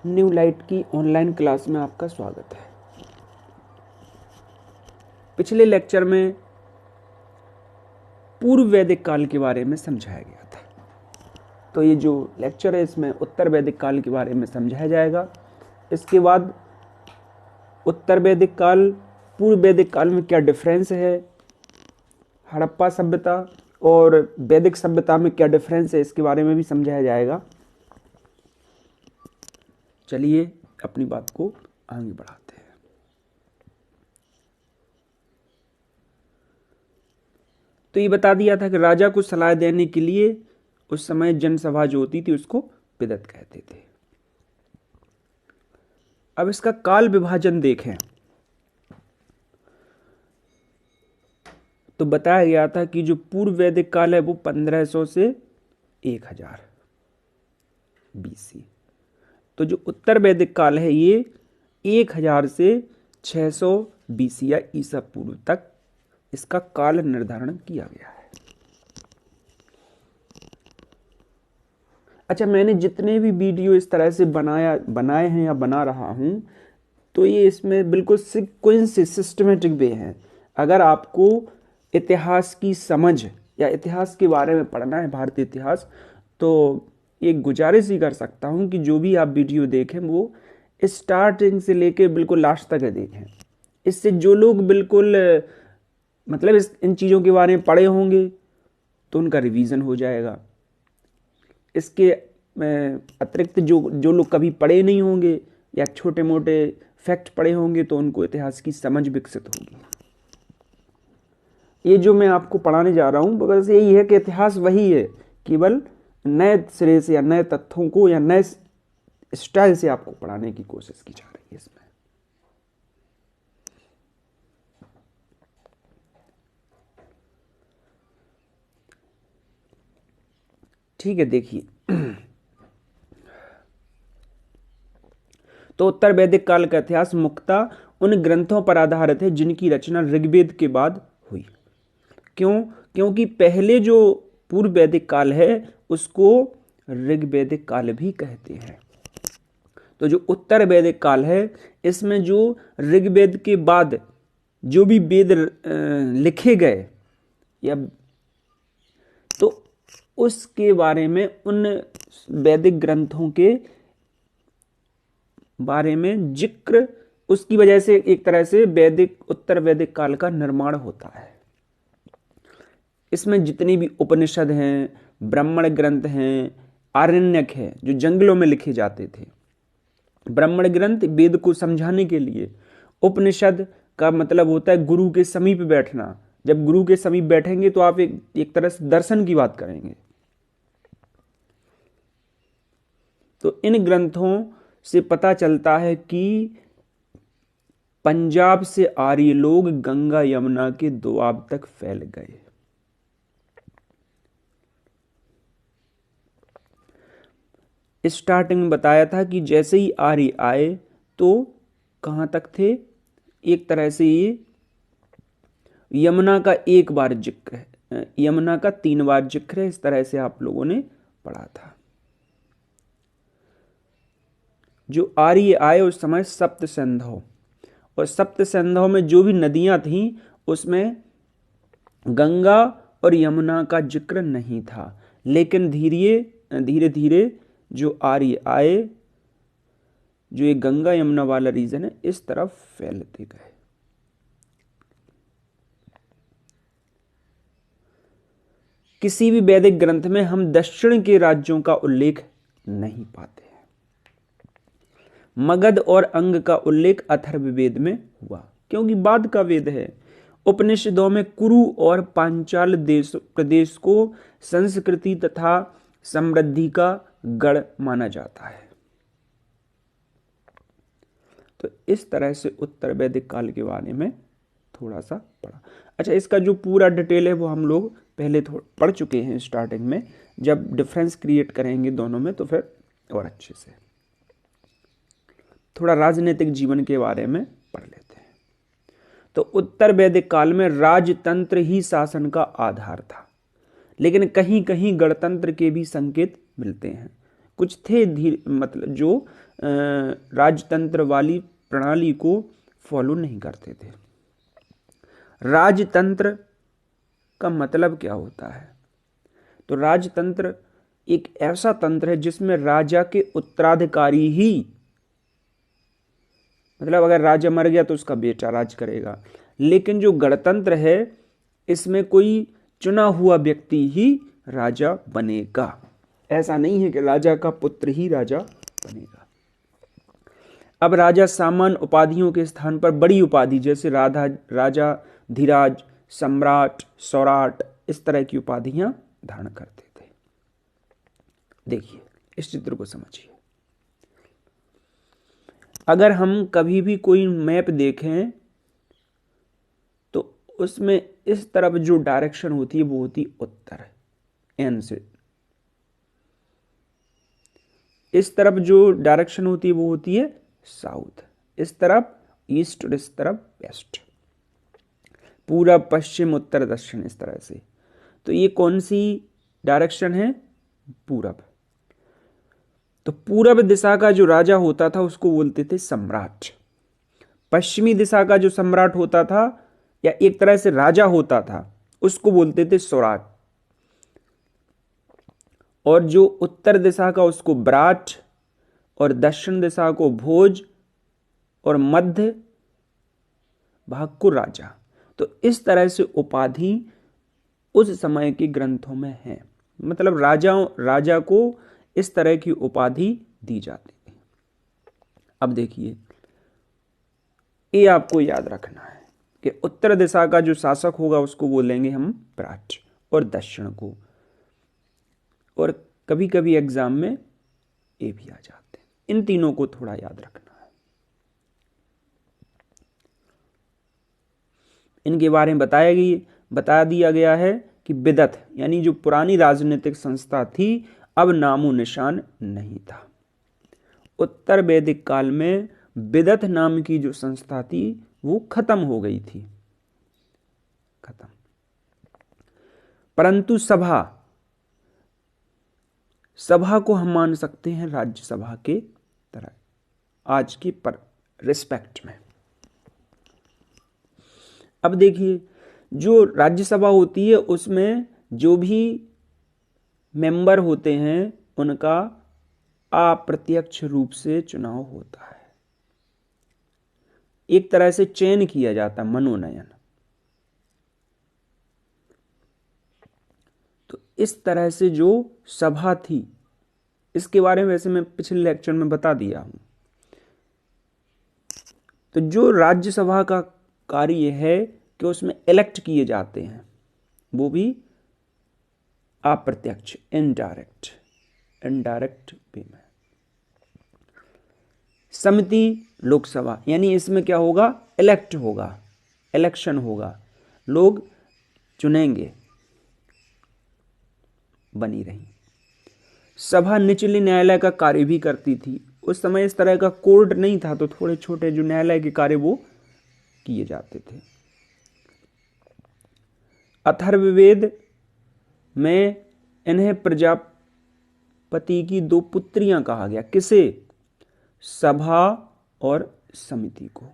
New light की online class में आपका स्वागत है। पिछले लेक्चर में पूर्व वैदिक काल के बारे में समझाया गया था, तो ये जो लेक्चर है इसमें उत्तर वैदिक काल के बारे में समझाया जाएगा। इसके बाद उत्तर वैदिक काल पूर्व वैदिक काल में क्या डिफरेंस है, हड़प्पा सभ्यता और वैदिक सभ्यता में क्या डिफरेंस है, इसके बारे में भी समझाया जाएगा। चलिए अपनी बात को आगे बढ़ाते हैं। तो ये बता दिया था कि राजा को सलाह देने के लिए उस समय जनसभा जो होती थी उसको पिदत कहते थे। अब इसका काल विभाजन देखें तो बताया गया था कि जो पूर्व वैदिक काल है वो 1500 से 1000 BC, तो जो उत्तर वैदिक काल है ये 1000 से 600 BC या ईसा पूर्व तक इसका काल निर्धारण किया गया है। अच्छा, मैंने जितने भी वीडियो इस तरह से बनाए हैं या बना रहा हूं, तो ये इसमें बिल्कुल सीक्वेंस सिस्टमेटिक वे हैं। अगर आपको इतिहास की समझ या इतिहास के बारे में पढ़ना है, भारतीय इतिहास, तो एक गुजारिश ही कर सकता हूं कि जो भी आप वीडियो देखें वो स्टार्टिंग से लेके बिल्कुल लास्ट तक देखें। इससे जो लोग बिल्कुल मतलब इन चीज़ों के बारे में पढ़े होंगे तो उनका रिवीजन हो जाएगा। इसके अतिरिक्त जो लोग कभी पढ़े नहीं होंगे या छोटे मोटे फैक्ट पढ़े होंगे तो उनको इतिहास की समझ विकसित होगी। ये जो मैं आपको पढ़ाने जा रहा हूँ बस यही है कि इतिहास वही है, केवल नए सिरे से या नए तथ्यों को या नए स्टाइल से आपको पढ़ाने की कोशिश की जा रही है इसमें। ठीक है, देखिए तो उत्तर वैदिक काल का इतिहास मुख्यतः उन ग्रंथों पर आधारित है जिनकी रचना ऋग्वेद के बाद हुई। क्योंकि पहले जो पूर्व वैदिक काल है उसको ऋग्वैदिक काल भी कहते हैं। तो जो उत्तर वैदिक काल है इसमें जो ऋग्वेद के बाद जो भी वेद लिखे गए या तो उसके बारे में, उन वैदिक ग्रंथों के बारे में जिक्र, उसकी वजह से एक तरह से उत्तर वैदिक काल का निर्माण होता है। इसमें जितनी भी उपनिषद हैं, ब्राह्मण ग्रंथ हैं, आरण्यक है जो जंगलों में लिखे जाते थे, ब्राह्मण ग्रंथ वेद को समझाने के लिए, उपनिषद का मतलब होता है गुरु के समीप बैठना। जब गुरु के समीप बैठेंगे तो आप एक तरह से दर्शन की बात करेंगे। तो इन ग्रंथों से पता चलता है कि पंजाब से आर्य लोग गंगा यमुना के दोआब तक फैल गए। स्टार्टिंग में बताया था कि जैसे ही आर्य आए तो कहां तक थे, एक तरह से ये यमुना का एक बार जिक्र है, यमुना का 3 बार जिक्र है, इस तरह से आप लोगों ने पढ़ा था। जो आर्य आए उस समय सप्त सिंधु, और सप्त सिंधु में जो भी नदियां थीं उसमें गंगा और यमुना का जिक्र नहीं था। लेकिन धीरे धीरे जो आर्य आए, जो ये गंगा यमुना वाला रीजन है, इस तरफ फैलते गए। किसी भी वैदिक ग्रंथ में हम दक्षिण के राज्यों का उल्लेख नहीं पाते हैं। मगध और अंग का उल्लेख अथर्ववेद में हुआ क्योंकि बाद का वेद है। उपनिषदों में कुरु और पांचाल प्रदेश को संस्कृति तथा समृद्धि का गढ़ माना जाता है। तो इस तरह से उत्तर वैदिक काल के बारे में थोड़ा सा पढ़ा। अच्छा, इसका जो पूरा डिटेल है वो हम लोग पहले पढ़ चुके हैं स्टार्टिंग में। जब डिफरेंस क्रिएट करेंगे दोनों में तो फिर और अच्छे से थोड़ा राजनीतिक जीवन के बारे में पढ़ लेते हैं। तो उत्तर वैदिक काल में राजतंत्र ही शासन का आधार था, लेकिन कहीं कहीं गणतंत्र के भी संकेत मिलते हैं। कुछ थे मतलब जो राजतंत्र वाली प्रणाली को फॉलो नहीं करते थे। राजतंत्र का मतलब क्या होता है? तो राजतंत्र एक ऐसा तंत्र है जिसमें राजा के उत्तराधिकारी ही, मतलब अगर राजा मर गया तो उसका बेटा राज करेगा, लेकिन जो गणतंत्र है इसमें कोई चुना हुआ व्यक्ति ही राजा बनेगा। ऐसा नहीं है कि राजा का पुत्र ही राजा बनेगा। अब राजा सामान्य उपाधियों के स्थान पर बड़ी उपाधि जैसे राजा, धीराज, सम्राट, सौराट, इस तरह की उपाधियां धारण करते थे। देखिए इस चित्र को समझिए। अगर हम कभी भी कोई मैप देखें तो उसमें इस तरफ जो डायरेक्शन होती है वो होती उत्तर, एन से। इस तरफ जो डायरेक्शन होती है वो होती है साउथ, इस तरफ ईस्ट और इस तरफ वेस्ट, पूरब, पश्चिम, उत्तर, दक्षिण, इस तरह से। तो ये कौन सी डायरेक्शन है? पूरब। तो पूरब दिशा का जो राजा होता था उसको बोलते थे सम्राट। पश्चिमी दिशा का जो सम्राट होता था या एक तरह से राजा होता था उसको बोलते थे सौराट। और जो उत्तर दिशा का उसको विराट, और दक्षिण दिशा को भोज, और मध्य भाग को राजा। तो इस तरह से उपाधि उस समय के ग्रंथों में है, मतलब राजा को इस तरह की उपाधि दी जाती थी। अब देखिए ये आपको याद रखना है कि उत्तर दिशा का जो शासक होगा उसको बोलेंगे हम विराट, और दक्षिण को, और कभी कभी एग्जाम में ये भी आ जाते हैं। इन तीनों को थोड़ा याद रखना है। इनके बारे में बता दिया गया है कि विदथ यानी जो पुरानी राजनीतिक संस्था थी अब नामो निशान नहीं था। उत्तर वैदिक काल में विदथ नाम की जो संस्था थी वो खत्म हो गई थी, खत्म। परंतु सभा को हम मान सकते हैं राज्यसभा के तरह आज की रिस्पेक्ट में। अब देखिए जो राज्यसभा होती है उसमें जो भी मेंबर होते हैं उनका अप्रत्यक्ष रूप से चुनाव होता है, एक तरह से चयन किया जाता है, मनोनयन। तो इस तरह से जो सभा थी इसके बारे में वैसे मैं पिछले लेक्चर में बता दिया हूं। तो जो राज्यसभा का कार्य है कि उसमें इलेक्ट किए जाते हैं, वो भी अप्रत्यक्ष, इनडायरेक्ट वे में। समिति लोकसभा यानी इसमें क्या होगा? इलेक्ट होगा, इलेक्शन होगा, लोग चुनेंगे, बनी रही। सभा निचले न्यायालय का कार्य भी करती थी। उस समय इस तरह का कोर्ट नहीं था तो थोड़े छोटे जो न्यायालय के कार्य वो किए जाते थे। अथर्ववेद में इन्हें प्रजापति की दो पुत्रियां कहा गया। किसे? सभा और समिति को।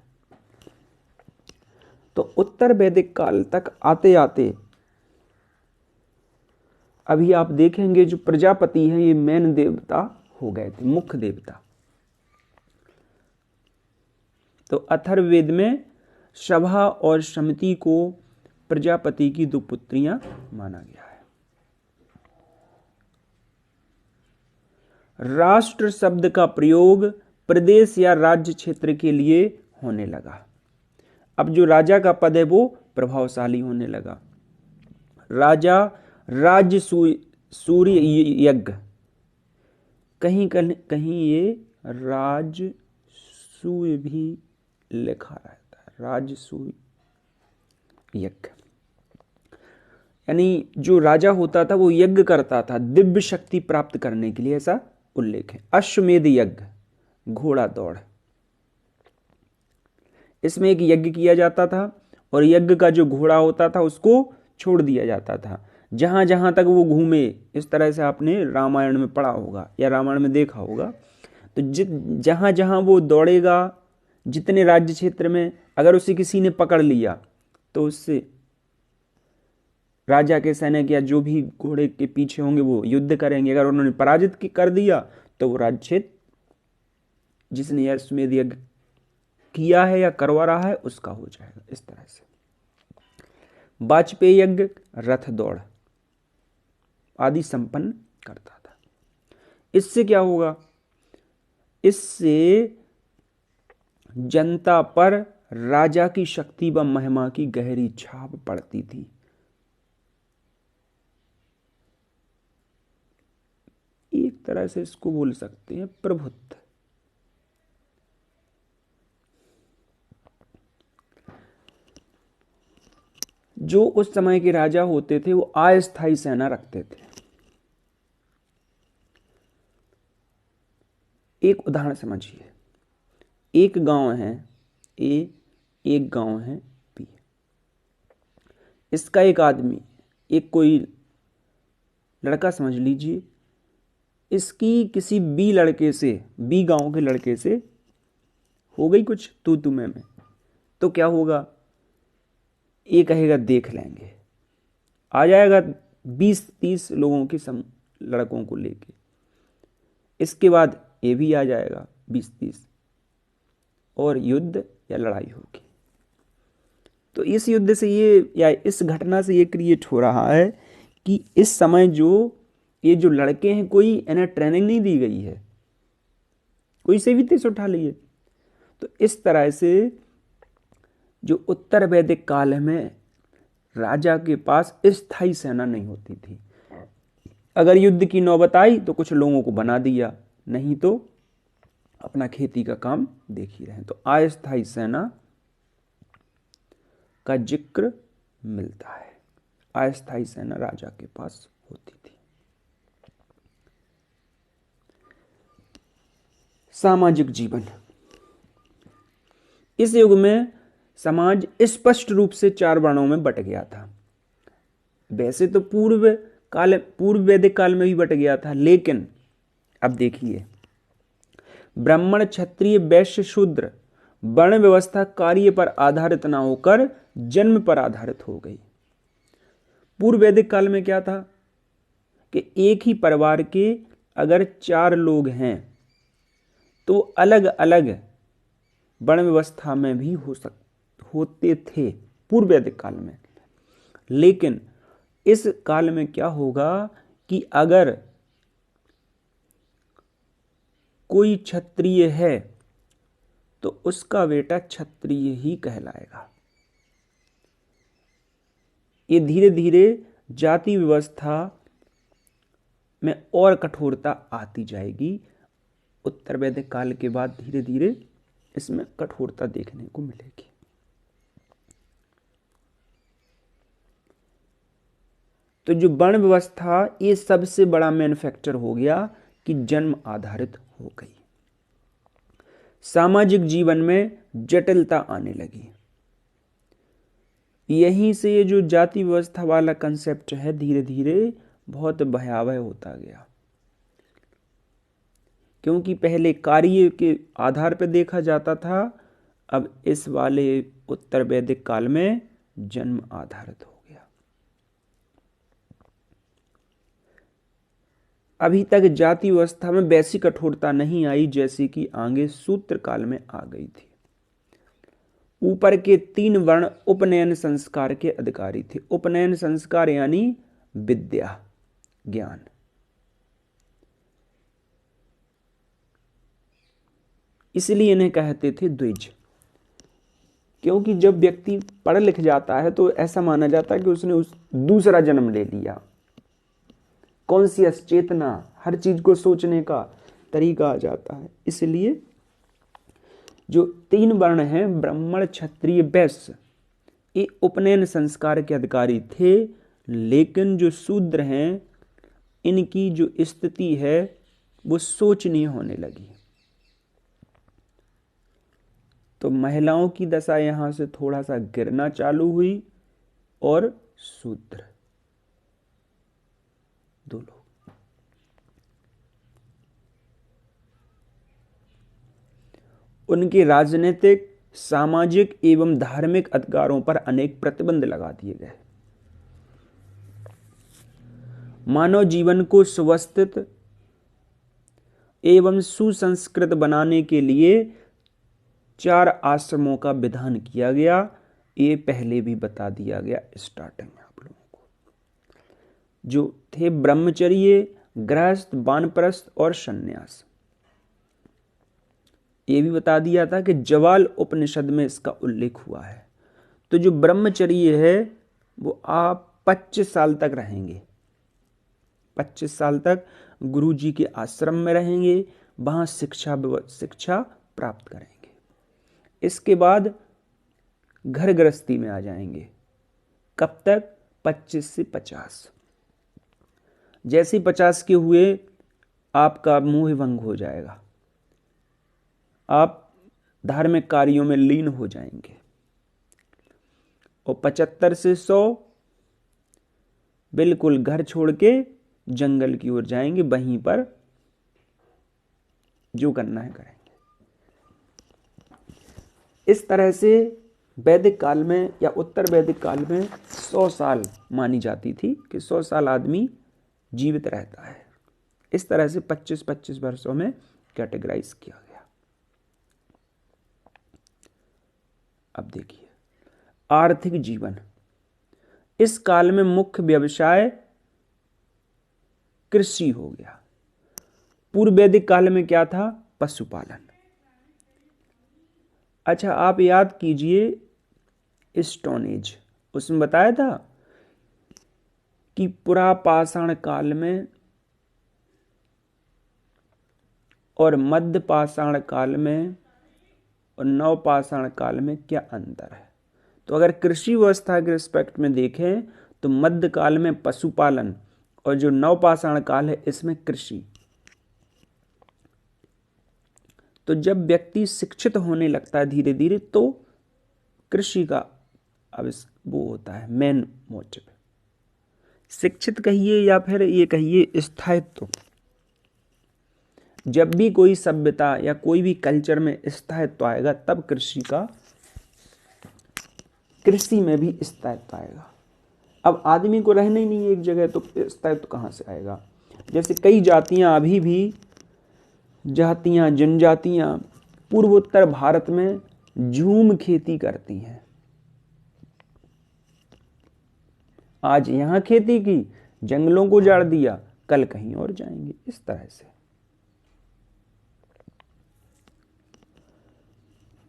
तो उत्तर वैदिक काल तक आते आते अभी आप देखेंगे जो प्रजापति हैं ये मेन देवता हो गए थे, मुख्य देवता। तो अथर्ववेद में सभा और समिति को प्रजापति की दो पुत्रियां माना गया है। राष्ट्र शब्द का प्रयोग प्रदेश या राज्य क्षेत्र के लिए होने लगा। अब जो राजा का पद है वो प्रभावशाली होने लगा। राजा राज्य सूर्य यज्ञ, कहीं ये राजसूय भी लिखा रहता है, राजसूय यज्ञ। यानी जो राजा होता था वो यज्ञ करता था दिव्य शक्ति प्राप्त करने के लिए, ऐसा उल्लेख है। अश्वमेध यज्ञ, घोड़ा दौड़, इसमें एक यज्ञ किया जाता था और यज्ञ का जो घोड़ा होता था उसको छोड़ दिया जाता था। जहाँ जहाँ तक वो घूमे, इस तरह से आपने रामायण में पढ़ा होगा या रामायण में देखा होगा। तो जहाँ जहाँ वो दौड़ेगा, जितने राज्य क्षेत्र में, अगर उसे किसी ने पकड़ लिया तो उससे राजा के सैनिक या जो भी घोड़े के पीछे होंगे वो युद्ध करेंगे। अगर उन्होंने पराजित कर दिया तो वो राज्य क्षेत्र जिसने अश्वमेध यज्ञ किया है या करवा रहा है उसका हो जाएगा। इस तरह से वाजपेयी यज्ञ रथ दौड़ आदि संपन्न करता था। इससे क्या होगा? इससे जनता पर राजा की शक्ति व महिमा की गहरी छाप पड़ती थी। एक तरह से इसको बोल सकते हैं प्रभुत्व। जो उस समय के राजा होते थे वो अस्थायी सेना रखते थे। एक उदाहरण समझिए, एक गांव है ए, एक गांव है बी। इसका एक आदमी, एक कोई लड़का समझ लीजिए, इसकी किसी बी लड़के से, बी गांव के लड़के से हो गई कुछ तू तुम्हें में, तो क्या होगा? ये कहेगा देख लेंगे, आ जाएगा 20-30 लोगों के लड़कों को लेके। इसके बाद ये भी आ जाएगा 20-30 और युद्ध या लड़ाई होगी। तो इस युद्ध से ये या इस घटना से ये क्रिएट हो रहा है कि इस समय जो ये जो लड़के हैं, कोई इन्हें ट्रेनिंग नहीं दी गई है, कोई से भी तेज उठा लिए। तो इस तरह से जो उत्तर वैदिक काल में राजा के पास स्थायी सेना नहीं होती थी। अगर युद्ध की नौबत आई तो कुछ लोगों को बना दिया, नहीं तो अपना खेती का काम देख ही रहे। तो अस्थायी सेना का जिक्र मिलता है। अस्थायी सेना राजा के पास होती थी। सामाजिक जीवन। इस युग में समाज स्पष्ट रूप से 4 वर्णों में बट गया था। वैसे तो पूर्व वैदिक काल में भी बट गया था, लेकिन अब देखिए, ब्राह्मण, क्षत्रिय, वैश्य, शूद्र वर्ण व्यवस्था कार्य पर आधारित ना होकर जन्म पर आधारित हो गई। पूर्व वैदिक काल में क्या था कि एक ही परिवार के अगर 4 लोग हैं तो अलग अलग वर्ण व्यवस्था में भी होते थे पूर्व वैदिक काल में। लेकिन इस काल में क्या होगा कि अगर कोई क्षत्रिय है तो उसका बेटा क्षत्रिय ही कहलाएगा। ये धीरे धीरे जाति व्यवस्था में और कठोरता आती जाएगी। उत्तर वैदिक काल के बाद धीरे धीरे इसमें कठोरता देखने को मिलेगी। तो जो वर्ण व्यवस्था, ये सबसे बड़ा मेन फैक्टर हो गया कि जन्म आधारित हो गई। सामाजिक जीवन में जटिलता आने लगी। यहीं से ये जो जाति व्यवस्था वाला कंसेप्ट है धीरे धीरे बहुत भयावह होता गया, क्योंकि पहले कार्य के आधार पर देखा जाता था, अब इस वाले उत्तर वैदिक काल में जन्म आधारित हो गया। अभी तक जाति व्यवस्था में वैसी कठोरता नहीं आई जैसी कि आगे सूत्र काल में आ गई थी। ऊपर के 3 वर्ण उपनयन संस्कार के अधिकारी थे। उपनयन संस्कार यानी विद्या, ज्ञान। इसलिए इन्हें कहते थे द्विज, क्योंकि जब व्यक्ति पढ़ लिख जाता है तो ऐसा माना जाता है कि उसने दूसरा जन्म ले लिया। कॉन्शियस, चेतना, हर चीज को सोचने का तरीका आ जाता है। इसलिए जो 3 वर्ण हैं, ब्राह्मण, क्षत्रिय, वैश्य, ये उपनयन संस्कार के अधिकारी थे। लेकिन जो शूद्र हैं, इनकी जो स्थिति है वो शोचनीय होने लगी। तो महिलाओं की दशा यहां से थोड़ा सा गिरना चालू हुई और शूद्र दो लोग। उनके राजनीतिक, सामाजिक एवं धार्मिक अधिकारों पर अनेक प्रतिबंध लगा दिए गए। मानव जीवन को सुव्यवस्थित एवं सुसंस्कृत बनाने के लिए 4 आश्रमों का विधान किया गया। ये पहले भी बता दिया गया स्टार्टिंग में आप लोगों को, जो थे ब्रह्मचर्य, गृहस्थ, वानप्रस्थ और सन्यास। ये भी बता दिया था कि जवाल उपनिषद में इसका उल्लेख हुआ है। तो जो ब्रह्मचर्य है वो आप 25 साल तक रहेंगे, 25 साल तक गुरु जी के आश्रम में रहेंगे, वहां शिक्षा प्राप्त करेंगे। इसके बाद घर गृहस्थी में आ जाएंगे। कब तक? 25 से 50। जैसे 50 के हुए आपका मोह भंग हो जाएगा, आप धार्मिक कार्यों में लीन हो जाएंगे। और 75 से 100 बिल्कुल घर छोड़ के जंगल की ओर जाएंगे, वहीं पर जो करना है करेंगे। इस तरह से वैदिक काल में या उत्तर वैदिक काल में 100 साल मानी जाती थी कि 100 साल आदमी जीवित रहता है। इस तरह से 25-25 वर्षों में कैटेगराइज किया गया। अब देखिए आर्थिक जीवन। इस काल में मुख्य व्यवसाय कृषि हो गया। पूर्व वैदिक काल में क्या था? पशुपालन। अच्छा, आप याद कीजिए स्टोन एज, उसमें बताया था कि पुरापाषाण काल में और मध्य पाषाण काल में और नवपाषाण काल में क्या अंतर है। तो अगर कृषि व्यवस्था के रिस्पेक्ट में देखें तो मध्य काल में पशुपालन और जो नवपाषाण काल है इसमें कृषि। तो जब व्यक्ति शिक्षित होने लगता है धीरे धीरे तो कृषि का अब वो होता है मेन मोटिव। शिक्षित कहिए या फिर ये कहिए स्थायित्व। जब भी कोई सभ्यता या कोई भी कल्चर में स्थायित्व आएगा तब कृषि में भी स्थायित्व आएगा। अब आदमी को रहना ही नहीं है एक जगह तो स्थायित्व कहाँ से आएगा। जैसे कई जातियां अभी भी जनजातियां पूर्वोत्तर भारत में झूम खेती करती हैं। आज यहां खेती की, जंगलों को उजाड़ दिया, कल कहीं और जाएंगे। इस तरह से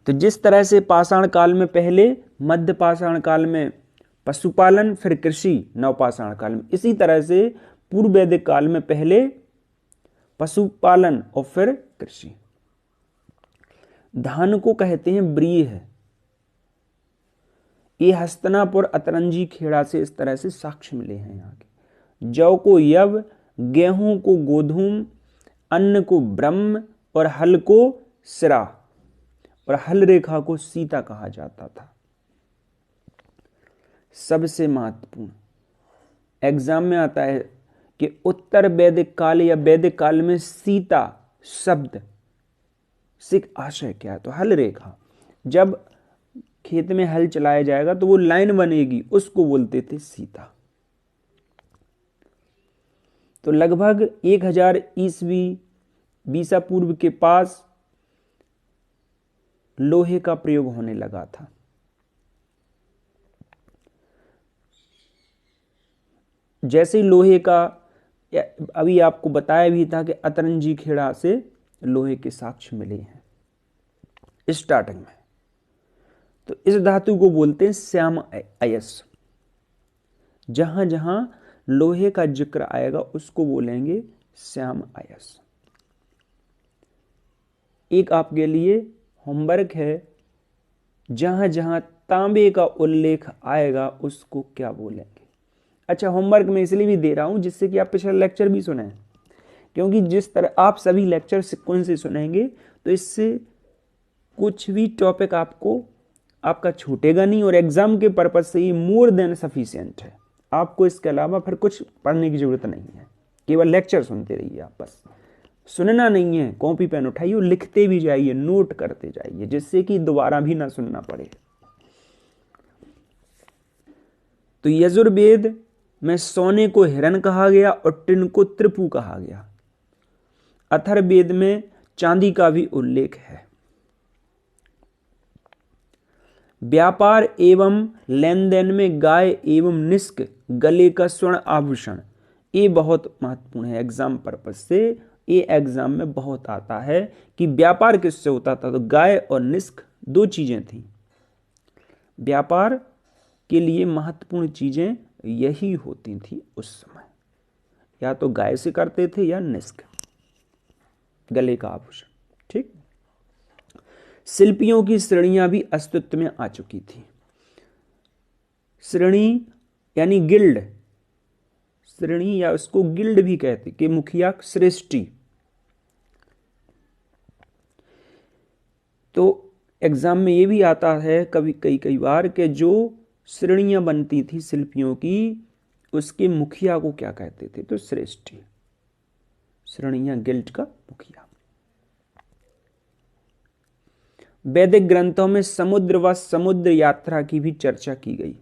तो जिस तरह से पाषाण काल में पहले, मध्य पाषाण काल में पशुपालन, फिर कृषि, नवपाषाण काल में, इसी तरह से पूर्व वैदिक काल में पहले पशुपालन और फिर कृषि। धान को कहते हैं ब्रीह। ये हस्तिनापुर, अतरंजी, खेड़ा से इस तरह से साक्ष्य मिले हैं यहाँ के। जौ को यव, गेहूं को गोधूम, अन्न को ब्रह्म और हल को सिरा और हल रेखा को सीता कहा जाता था। सबसे महत्वपूर्ण एग्जाम में आता है कि उत्तर वैदिक काल या वैदिक काल में सीता शब्द से आशय क्या है। तो हल रेखा, जब खेत में हल चलाया जाएगा तो वो लाइन बनेगी, उसको बोलते थे सीता। तो लगभग 1000 ईसा पूर्व के पास लोहे का प्रयोग होने लगा था। जैसे लोहे का अभी आपको बताया भी था कि अतरंजी खेड़ा से लोहे के साक्ष्य मिले हैं स्टार्टिंग में। तो इस धातु को बोलते हैं श्याम अयस। जहां जहां लोहे का जिक्र आएगा उसको बोलेंगे श्याम अयस। एक आपके लिए होमवर्क है, जहां जहां तांबे का उल्लेख आएगा उसको क्या बोलेंगे। अच्छा, होमवर्क में इसलिए भी दे रहा हूं जिससे कि आप पिछला लेक्चर भी सुने, क्योंकि जिस तरह आप सभी लेक्चर सिक्वेंस से सुनेंगे तो इससे कुछ भी टॉपिक आपका छूटेगा नहीं और एग्जाम के पर्पज से ये मोर देन सफिशिएंट है। आपको इसके अलावा फिर कुछ पढ़ने की जरूरत नहीं है। केवल लेक्चर सुनते रहिए आप, बस सुनना नहीं है, कॉपी पेन उठाइए, लिखते भी जाइए, नोट करते जाइए, जिससे कि दोबारा भी ना सुनना पड़े। तो यजुर्वेद में सोने को हिरण कहा गया और टिन को त्रिपु कहा गया। अथर्ववेद में चांदी का भी उल्लेख है। व्यापार एवं लेन देन में गाय एवं निष्क गले का स्वर्ण आभूषण, ये बहुत महत्वपूर्ण है एग्जाम पर्पज से। ये एग्जाम में बहुत आता है कि व्यापार किससे होता था, तो गाय और निष्क दो चीजें थी। व्यापार के लिए महत्वपूर्ण चीजें यही होती थी उस समय, या तो गाय से करते थे या निष्क, गले का आभूषण। ठीक। शिल्पियों की श्रेणियां भी अस्तित्व में आ चुकी थी। श्रेणी यानी गिल्ड, श्रेणी या उसको गिल्ड भी कहते कि मुखिया श्रेष्ठी। तो एग्जाम में ये भी आता है कभी कई बार कि जो श्रेणियां बनती थी शिल्पियों की, उसके मुखिया को क्या कहते थे, तो श्रेष्ठी। श्रेणियां गिल्ड का मुखिया। वैदिक ग्रंथों में समुद्र व समुद्र यात्रा की भी चर्चा की गई।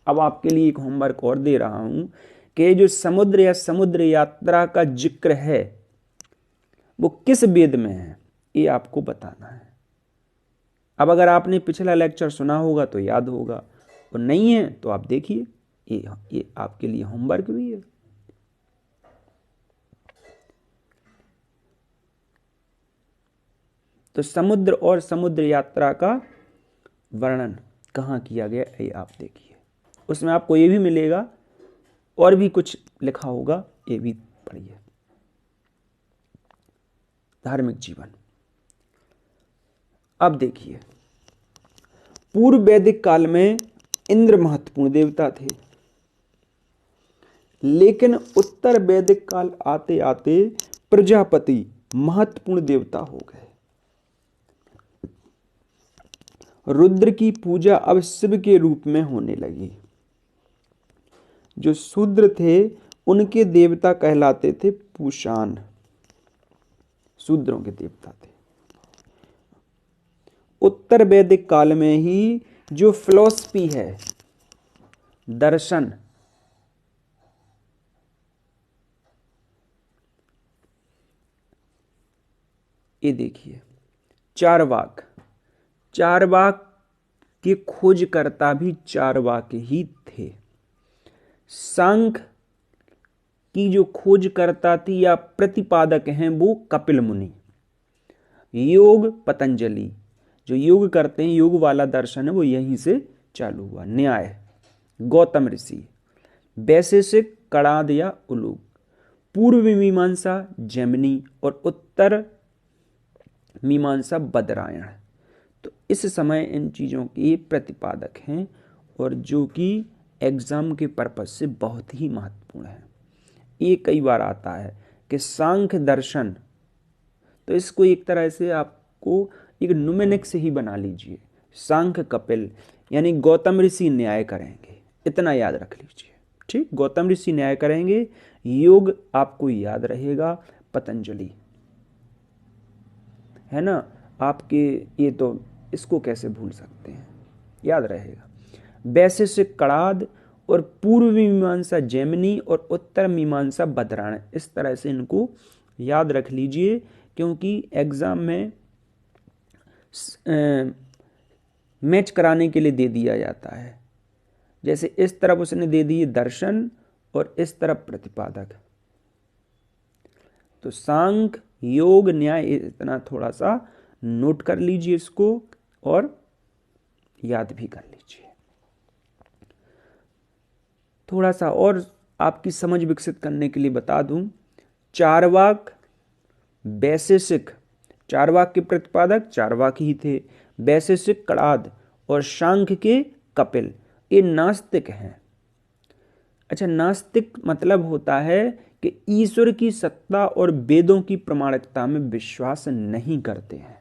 अब आपके लिए एक होमवर्क और दे रहा हूं कि जो समुद्र या समुद्र यात्रा का जिक्र है वो किस वेद में है, ये आपको बताना है। अब अगर आपने पिछला लेक्चर सुना होगा तो याद होगा, और नहीं है तो आप देखिए, ये आपके लिए होमवर्क भी है। तो समुद्र और समुद्र यात्रा का वर्णन कहाँ किया गया, ये आप देखिए। उसमें आपको ये भी मिलेगा और भी कुछ लिखा होगा, ये भी पढ़िए। धार्मिक जीवन। अब देखिए, पूर्व वैदिक काल में इंद्र महत्वपूर्ण देवता थे, लेकिन उत्तर वैदिक काल आते आते प्रजापति महत्वपूर्ण देवता हो गए। रुद्र की पूजा अब शिव के रूप में होने लगी। जो शूद्र थे उनके देवता कहलाते थे पूषान, शूद्रों के देवता थे। उत्तर वैदिक काल में ही जो फिलॉसफी है, दर्शन, ये देखिए चारवाक, चारवाक के खोजकर्ता भी चारवाक ही थे। सांख्य की जो खोजकर्ता थी या प्रतिपादक हैं वो कपिल मुनि। योग पतंजलि, जो योग करते हैं, योग वाला दर्शन है वो यहीं से चालू हुआ। न्याय गौतम ऋषि। वैशेषिक कणाद या उलूक। पूर्व मीमांसा जैमिनी और उत्तर मीमांसा बदरायण। तो इस समय इन चीज़ों के प्रतिपादक हैं और जो कि एग्जाम के पर्पज से बहुत ही महत्वपूर्ण है। ये कई बार आता है कि सांख्य दर्शन, तो इसको एक तरह से आपको एक न्यूमेनिक से ही बना लीजिए। सांख्य कपिल यानी गौतम ऋषि न्याय करेंगे, इतना याद रख लीजिए। ठीक, गौतम ऋषि न्याय करेंगे। योग आपको याद रहेगा पतंजलि, है ना आपके, ये तो इसको कैसे भूल सकते हैं, याद रहेगा। वैशेषिक कणाद और पूर्व मीमांसा जैमिनी और उत्तर मीमांसा बदरायण, इस तरह से इनको याद रख लीजिए, क्योंकि एग्जाम में मैच कराने के लिए दे दिया जाता है। जैसे इस तरफ उसने दे दिए दर्शन और इस तरफ प्रतिपादक, तो सांख्य योग न्याय, इतना थोड़ा सा नोट कर लीजिए इसको और याद भी कर लीजिए। थोड़ा सा और आपकी समझ विकसित करने के लिए बता दूं, चारवाक वैशेषिक, चारवाक के प्रतिपादक चारवाक ही थे। वैशेषिक कणाद और सांख्य के कपिल, ये नास्तिक हैं। अच्छा, नास्तिक मतलब होता है कि ईश्वर की सत्ता और वेदों की प्रामाणिकता में विश्वास नहीं करते हैं।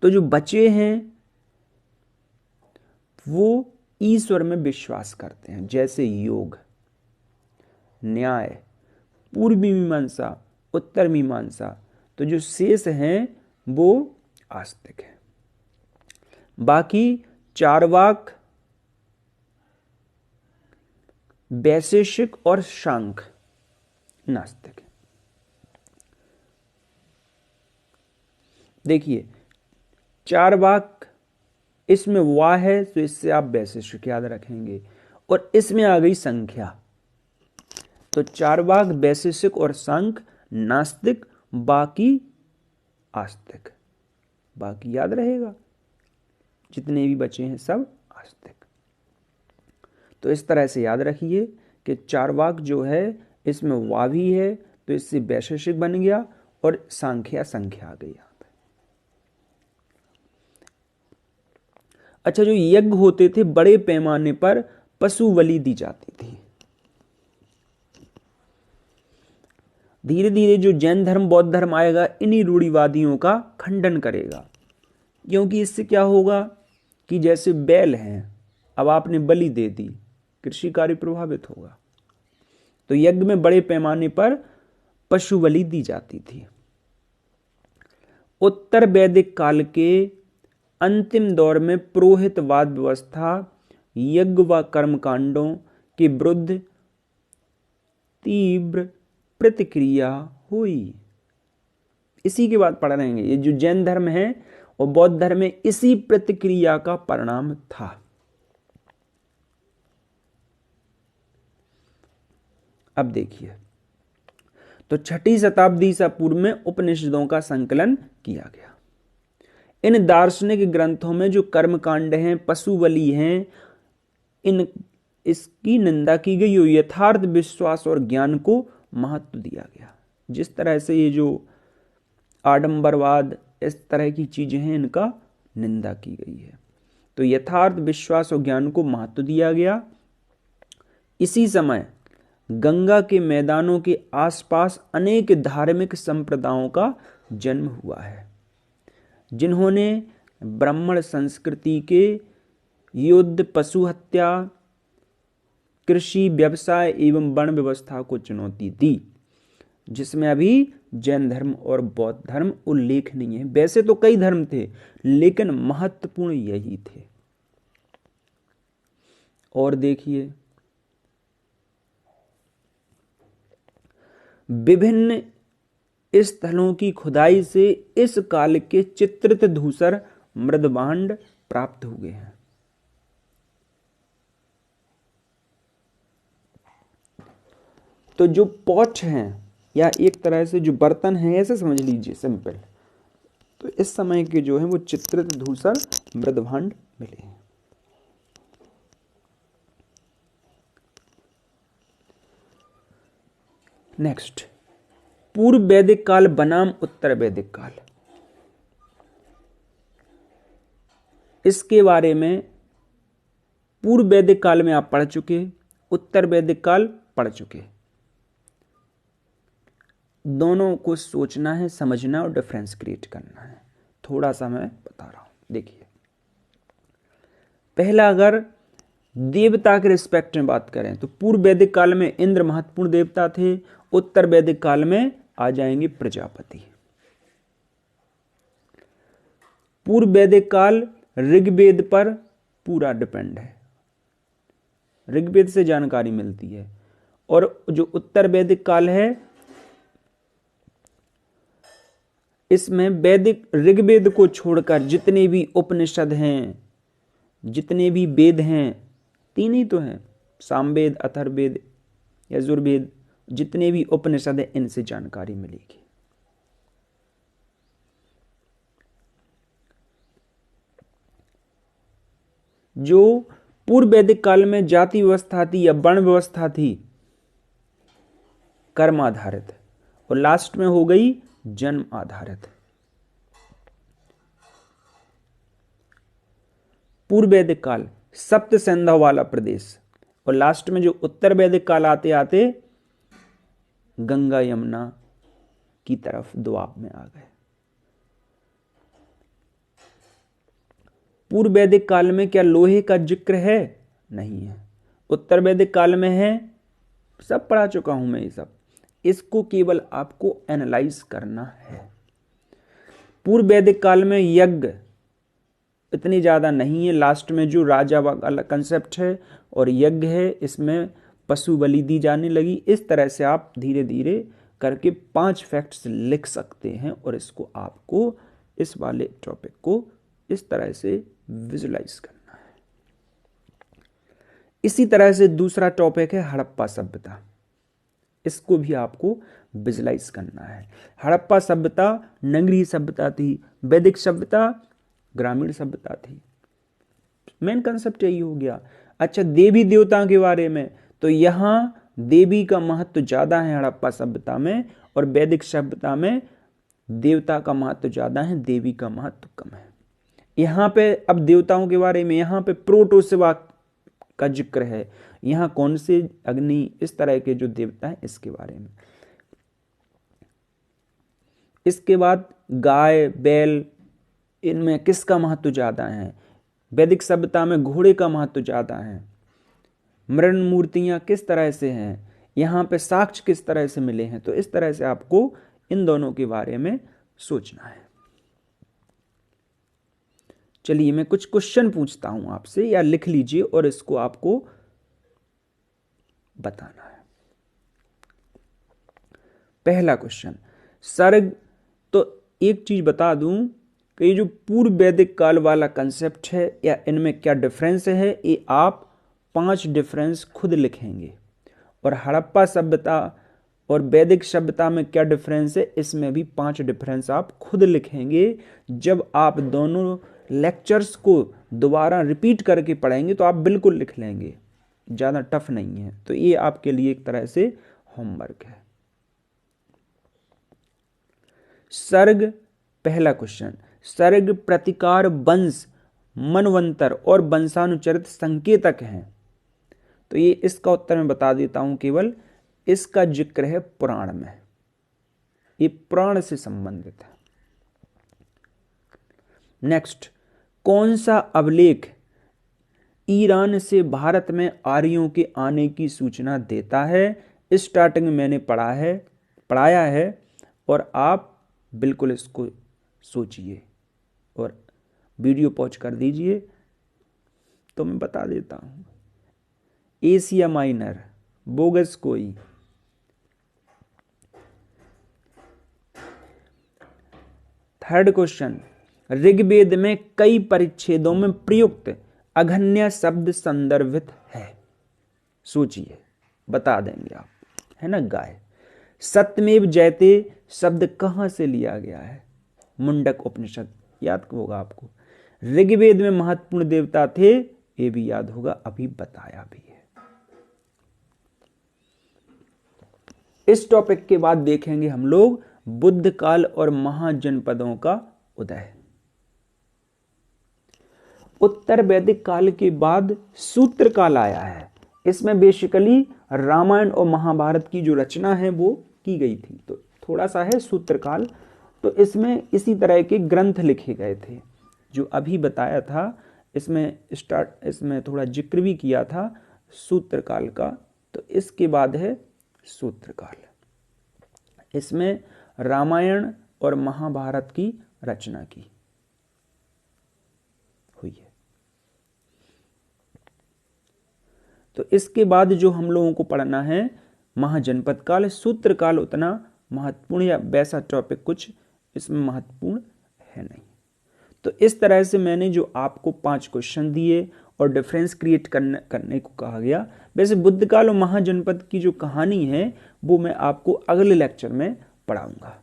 तो जो बचे हैं वो ईश्वर में विश्वास करते हैं, जैसे योग। न्याय, पूर्वी मीमांसा, उत्तर मीमांसा। तो जो शेष हैं वो आस्तिक है। बाकी चार्वाक, वैशेषिक और सांख्य नास्तिक है। देखिए चार्वाक, इसमें वाह है तो इससे आप वैशेषिक याद रखेंगे, और इसमें आ गई संख्या। तो चार्वाक, वैशेषिक और सांख्य नास्तिक, बाकी आस्तिक। बाकी याद रहेगा, जितने भी बचे हैं सब आस्तिक। तो इस तरह से याद रखिए कि चार्वाक जो है इसमें वा भी है तो इससे वैशेषिक बन गया, और संख्या आ गई यहाँ पे। अच्छा, जो यज्ञ होते थे बड़े पैमाने पर पशु बलि दी जाती थी। धीरे धीरे जो जैन धर्म, बौद्ध धर्म आएगा, इन्हीं रूढ़िवादियों का खंडन करेगा। क्योंकि इससे क्या होगा कि जैसे बैल हैं, अब आपने बलि दे दी, कृषि कार्य प्रभावित होगा। तो यज्ञ में बड़े पैमाने पर पशु बलि दी जाती थी। उत्तर वैदिक काल के अंतिम दौर में पुरोहितवाद व्यवस्था यज्ञ व कर्मकांडों के विरुद्ध तीव्र प्रतिक्रिया हुई। इसी के बाद पढ़ रहेंगे, ये जो जैन धर्म है और बौद्ध धर्म में इसी प्रतिक्रिया का परिणाम था। अब देखिए, तो 6ठी शताब्दी ईसा पूर्व में उपनिषदों का संकलन किया गया। इन दार्शनिक ग्रंथों में जो कर्मकांड हैं, पशु बलि हैं, इसकी निंदा की गई और यथार्थ विश्वास और ज्ञान को महत्व दिया गया। जिस तरह से ये जो आडंबरवाद, इस तरह की चीजें हैं, इनका निंदा की गई है। तो यथार्थ विश्वास और ज्ञान को महत्व दिया गया। इसी समय गंगा के मैदानों के आसपास अनेक धार्मिक संप्रदायों का जन्म हुआ है, जिन्होंने ब्राह्मण संस्कृति के युद्ध, पशु हत्या, कृषि, व्यवसाय एवं वर्ण व्यवस्था को चुनौती दी, जिसमें अभी जैन धर्म और बौद्ध धर्म उल्लेखनीय है। वैसे तो कई धर्म थे, लेकिन महत्वपूर्ण यही थे। और देखिए, विभिन्न स्थलों की खुदाई से इस काल के चित्रित धूसर मृदभांड प्राप्त हुए हैं। तो जो पॉच हैं, या एक तरह से जो बर्तन हैं, ऐसे समझ लीजिए सिंपल, तो इस समय के जो हैं वो चित्रित धूसर मृदभांड मिले हैं। नेक्स्ट, पूर्व वैदिक काल बनाम उत्तर वैदिक काल। इसके बारे में पूर्व वैदिक काल में आप पढ़ चुके, उत्तर वैदिक काल पढ़ चुके। दोनों को सोचना है, समझना और डिफरेंस क्रिएट करना है। थोड़ा सा मैं बता रहा हूं। देखिए, पहला अगर देवता के रिस्पेक्ट में बात करें तो पूर्व वैदिक काल में इंद्र महत्वपूर्ण देवता थे। उत्तर वैदिक काल में आ जाएंगे प्रजापति। पूर्व वैदिक काल ऋग्वेद पर पूरा डिपेंड है, ऋग्वेद से जानकारी मिलती है। और जो उत्तर वैदिक काल है, इसमें वैदिक ऋग्वेद को छोड़कर जितने भी उपनिषद हैं, जितने भी वेद हैं, तीन ही तो हैं, सामवेद, अथर्ववेद, यजुर्वेद, जितने भी उपनिषद हैं, इनसे जानकारी मिलेगी। जो पूर्व वैदिक काल में जाति व्यवस्था थी या वर्ण व्यवस्था थी, कर्म आधारित, और लास्ट में हो गई जन्म आधारित। पूर्व वैदिक काल सप्त सैंधव वाला प्रदेश, और लास्ट में जो उत्तर वैदिक काल आते आते गंगा यमुना की तरफ द्वाब में आ गए। पूर्व वैदिक काल में क्या लोहे का जिक्र है? नहीं है। उत्तर वैदिक काल में है, सब पढ़ा चुका हूं मैं ये सब। इसको केवल आपको एनालाइज करना है। पूर्व वैदिक काल में यज्ञ इतनी ज्यादा नहीं है, लास्ट में जो राजा वाला कंसेप्ट है और यज्ञ है, इसमें पशु बलि दी जाने लगी। इस तरह से आप धीरे धीरे करके 5 फैक्ट्स लिख सकते हैं और इसको आपको इस वाले टॉपिक को इस तरह से विजुलाइज करना है। इसी तरह से दूसरा टॉपिक है हड़प्पा सभ्यता। इसको भी आपको विजुलाइज करना है। हड़प्पा सभ्यता नगरीय सभ्यता थी, वैदिक सभ्यता ग्रामीण सभ्यता थी। मेन कंसेप्ट यही हो गया। अच्छा, देवी देवताओं के बारे में, तो यहां देवी का महत्व ज्यादा है हड़प्पा सभ्यता में, और वैदिक सभ्यता में देवता का महत्व ज्यादा है, देवी का महत्व कम है। यहां पे अब देवताओं के बारे में, यहां पे प्रोटोसिवा का जिक्र है, यहां कौन से अग्नि, इस तरह के जो देवता है इसके बारे में। इसके बाद गाय बैल, इनमें किसका महत्व ज्यादा है? वैदिक सभ्यता में घोड़े का महत्व ज्यादा है। मृण मूर्तियां किस तरह से हैं, यहां पे साक्ष्य किस तरह से मिले हैं। तो इस तरह से आपको इन दोनों के बारे में सोचना है। चलिए मैं कुछ क्वेश्चन पूछता हूं आपसे, या लिख लीजिए और इसको आपको बताना है। पहला क्वेश्चन, सर्ग। तो एक चीज बता दूं कि ये जो पूर्व वैदिक काल वाला कंसेप्ट है, या इनमें क्या डिफरेंस है, ये आप 5 डिफरेंस खुद लिखेंगे। और हड़प्पा सभ्यता और वैदिक सभ्यता में क्या डिफरेंस है, इसमें भी 5 डिफरेंस आप खुद लिखेंगे। जब आप दोनों लेक्चर्स को दोबारा रिपीट करके पढ़ेंगे तो आप बिल्कुल लिख लेंगे, ज़्यादा टफ नहीं है। तो ये आपके लिए एक तरह से होमवर्क है। सर्ग, पहला क्वेश्चन, सर्ग प्रतिकार वंश मनवंतर और वंशानुचरित संकेतक हैं। तो ये इसका उत्तर मैं बता देता हूं, केवल इसका जिक्र है पुराण में, ये पुराण से संबंधित है। नेक्स्ट, कौन सा अभिलेख ईरान से भारत में आर्यों के आने की सूचना देता है? स्टार्टिंग में मैंने पढ़ाया है और आप बिल्कुल इसको सोचिए और वीडियो पॉज कर दीजिए। तो मैं बता देता हूं, एशिया माइनर, बोगस कोई। थर्ड क्वेश्चन, ऋग्वेद में कई परिच्छेदों में प्रयुक्त अघन्य शब्द संदर्भित है? सोचिए, बता देंगे आप, है ना। गाय। सत्यमेव जयते शब्द कहां से लिया गया है? मुंडक उपनिषद, याद होगा आपको। ऋग्वेद में महत्वपूर्ण देवता थे, ये भी याद होगा, अभी बताया भी है। इस टॉपिक के बाद देखेंगे हम लोग बुद्ध काल और महाजनपदों का उदय। उत्तर वैदिक काल के बाद सूत्र काल आया है। इसमें बेसिकली रामायण और महाभारत की जो रचना है वो की गई थी, तो थोड़ा सा है सूत्र काल। तो इसमें इसी तरह के ग्रंथ लिखे गए थे जो अभी बताया था। इसमें थोड़ा जिक्र भी किया था सूत्र काल का। तो इसके बाद है सूत्र काल। इसमें रामायण और महाभारत की रचना की हुई है। तो इसके बाद जो हम लोगों को पढ़ना है महाजनपद काल। सूत्र काल उतना महत्वपूर्ण या वैसा टॉपिक कुछ इसमें महत्वपूर्ण है नहीं। तो इस तरह से मैंने जो आपको 5 क्वेश्चन दिए और डिफरेंस क्रिएट करने को कहा गया। वैसे बुद्ध काल और महाजनपद की जो कहानी है वो मैं आपको अगले लेक्चर में पढ़ाऊंगा।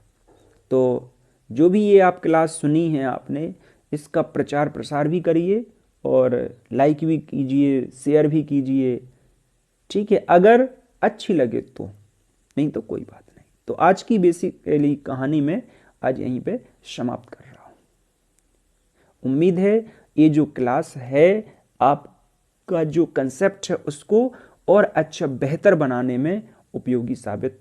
तो जो भी ये आप क्लास सुनी है आपने, इसका प्रचार प्रसार भी करिए और लाइक भी कीजिए, शेयर भी कीजिए, ठीक है, अगर अच्छी लगे तो, नहीं तो कोई बात नहीं। तो आज की बेसिकली कहानी में आज यहीं पे समाप्त कर रहा हूं। उम्मीद है ये जो क्लास है आपका जो कंसेप्ट है उसको और अच्छा बेहतर बनाने में उपयोगी साबित